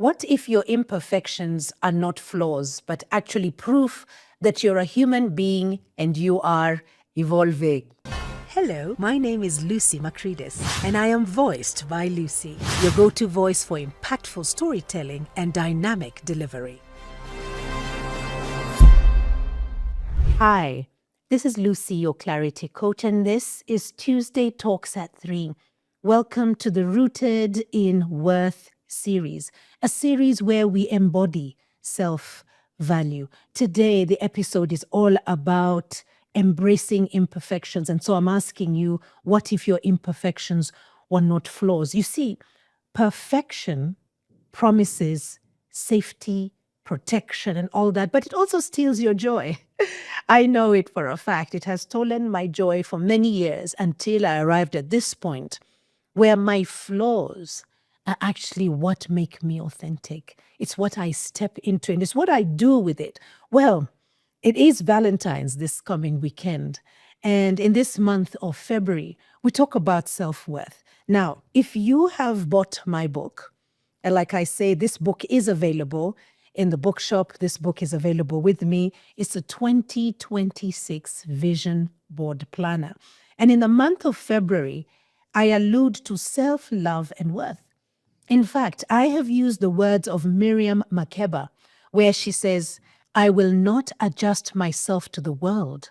What if your imperfections are not flaws, but actually proof that you're a human being and you are evolving? Hello, my name is Lucy Macridis, and I am voiced by Lucy, your go-to voice for impactful storytelling and dynamic delivery. Hi, this is Lucy, your clarity coach, and this is Tuesday Talks at 3. Welcome to the Rooted in Worth series, a series where we embody self-value. Today, the episode is all about embracing imperfections. And so I'm asking you, what if your imperfections were not flaws? You see, perfection promises safety, protection, and all that, but it also steals your joy. I know it for a fact. It has stolen my joy for many years until I arrived at this point where my flaws are actually what make me authentic. It's what I step into and it's what I do with it. Well, it is Valentine's this coming weekend. And in this month of February, we talk about self-worth. Now, if you have bought my book, and like I say, this book is available in the bookshop. This book is available with me. It's a 2026 vision board planner. And in the month of February, I allude to self-love and worth. In fact, I have used the words of Miriam Makeba, where she says, I will not adjust myself to the world.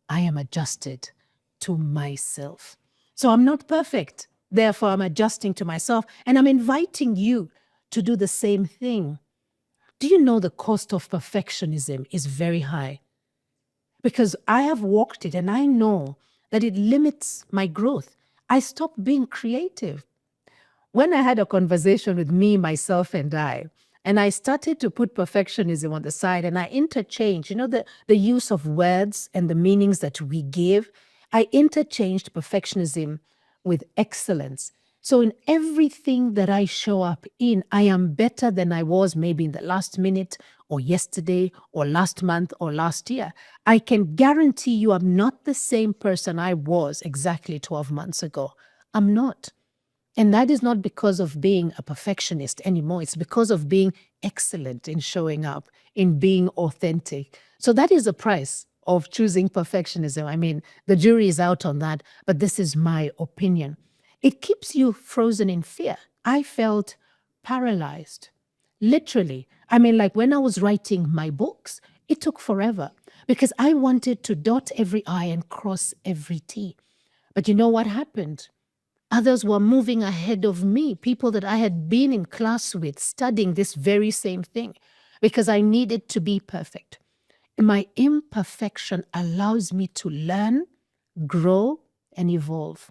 I am adjusted to myself. So I'm not perfect. Therefore, I'm adjusting to myself. And I'm inviting you to do the same thing. Do you know the cost of perfectionism is very high? Because I have walked it and I know that it limits my growth. I stopped being creative. When I had a conversation with me, myself, and I started to put perfectionism on the side and I interchanged, the use of words and the meanings that we give. I interchanged perfectionism with excellence. So in everything that I show up in, I am better than I was maybe in the last minute or yesterday or last month or last year. I can guarantee you I'm not the same person I was exactly 12 months ago. I'm not. And that is not because of being a perfectionist anymore. It's because of being excellent in showing up, in being authentic. So that is the price of choosing perfectionism. I mean, the jury is out on that, but this is my opinion. It keeps you frozen in fear. I felt paralyzed, literally. I mean, like when I was writing my books, it took forever because I wanted to dot every I and cross every T. But you know what happened? Others were moving ahead of me, people that I had been in class with, studying this very same thing, because I needed to be perfect. My imperfection allows me to learn, grow, and evolve.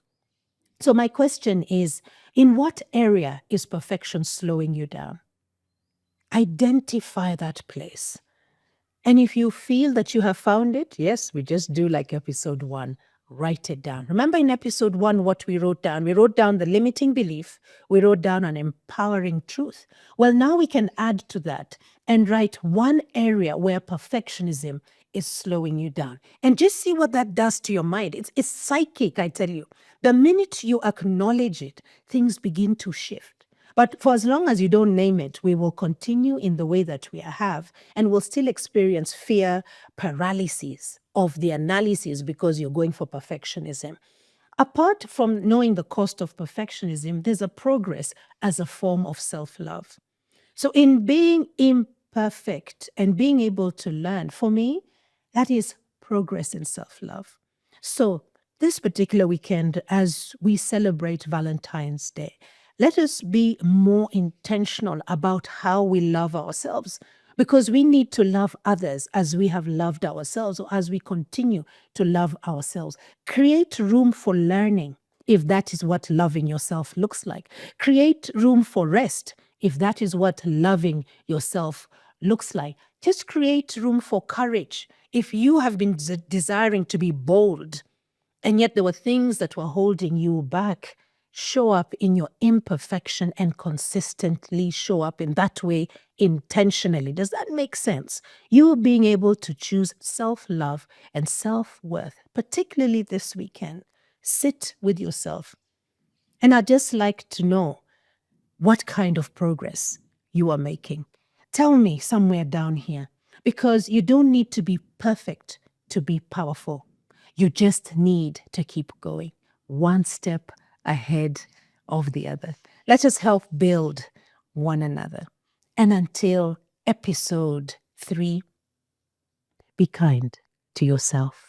So my question is, in what area is perfection slowing you down? Identify that place. And if you feel that you have found it, yes, we just do like episode 1. Write it down. Remember in episode 1 what we wrote down? We wrote down the limiting belief. We wrote down an empowering truth. Well, now we can add to that and write one area where perfectionism is slowing you down. And just see what that does to your mind. It's psychic, I tell you. The minute you acknowledge it, things begin to shift. But for as long as you don't name it, we will continue in the way that we have and we'll still experience fear, paralysis of the analysis because you're going for perfectionism. Apart from knowing the cost of perfectionism, there's a progress as a form of self-love. So in being imperfect and being able to learn, for me, that is progress in self-love. So this particular weekend, as we celebrate Valentine's Day, let us be more intentional about how we love ourselves, because we need to love others as we have loved ourselves, or as we continue to love ourselves. Create room for learning, if that is what loving yourself looks like. Create room for rest, if that is what loving yourself looks like. Just create room for courage. If you have been desiring to be bold, and yet there were things that were holding you back, show up in your imperfection and consistently show up in that way intentionally. Does that make sense? You being able to choose self-love and self-worth, particularly this weekend. Sit with yourself. And I'd just like to know what kind of progress you are making. Tell me somewhere down here, because you don't need to be perfect to be powerful. You just need to keep going, one step ahead of the other. Let us help build one another. And until episode 3, be kind to yourself.